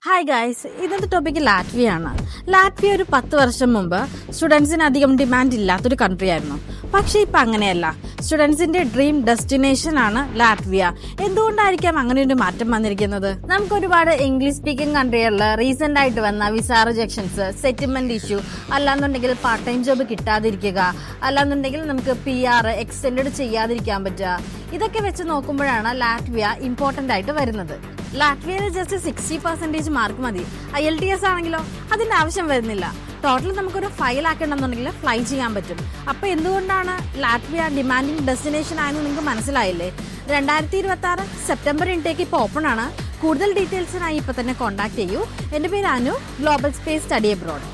Hi guys, ഇന്നത്തെ topic Latvia ആണ്. Latvia ഒരു 10 വർഷം മുമ്പ് സ്റ്റുഡൻസിന് അധികം ഡിമാൻഡ് ഇല്ലാത്തൊരു കൺട്രി ആയിരുന്നു. പക്ഷേ ഇപ്പം അങ്ങനെയല്ല. സ്റ്റുഡൻസിന്റെ ഡ്രീം ഡെസ്റ്റിനേഷൻ ആണ് ലാറ്റ്വിയ. എന്തുകൊണ്ടായിരിക്കാം അങ്ങനെ ഒരു മാറ്റം വന്നിരിക്കുന്നത്? നമുക്ക് ഒരുപാട് ഇംഗ്ലീഷ് സ്പീക്കിംഗ് കൺട്രികളിൽ റീസെന്റ് ആയിട്ട് വന്ന വിസ റിജക്ഷൻസ്, സെറ്റിൽമെന്റ് ഇഷ്യൂ, അല്ലാന്നുണ്ടെങ്കിൽ പാർട്ട് ടൈം ജോബ് കിട്ടാതിരിക്കുക, അല്ലാന്നുണ്ടെങ്കിൽ നമുക്ക് PR എക്സ്റ്റെൻഡ് ചെയ്യാതിരിക്കാൻ പറ്റുക, ഇതൊക്കെ വെച്ച് നോക്കുമ്പോഴാണ് ലാറ്റ്വിയ ഇമ്പോർട്ടന്റ് ആയിട്ട് വരുന്നത്. ലാറ്റ്വിയയിൽ ജസ്റ്റ് 60% മാർക്ക് മതി. IELTS ആണെങ്കിലോ അതിന്റെ ആവശ്യം വരുന്നില്ല. ടോട്ടൽ നമുക്കൊരു 5 lakh ഉണ്ടെന്നുണ്ടെങ്കിൽ ഫ്ലൈ ചെയ്യാൻ പറ്റും. അപ്പൊ എന്തുകൊണ്ടാണ് ലാറ്റ്വിയ ഡിമാൻഡിംഗ് ഡെസ്റ്റിനേഷൻ ആയെന്ന് നിങ്ങൾക്ക് മനസ്സിലായില്ലേ? 2026 സെപ്റ്റംബർ ഇൻടേക്ക് ഇപ്പോൾ ഓപ്പൺ ആണ്. കൂടുതൽ ഡീറ്റെയിൽസിനായി ഇപ്പൊ തന്നെ കോൺടാക്ട് ചെയ്യൂ. എന്റെ പേര് Anu, global space study abroad.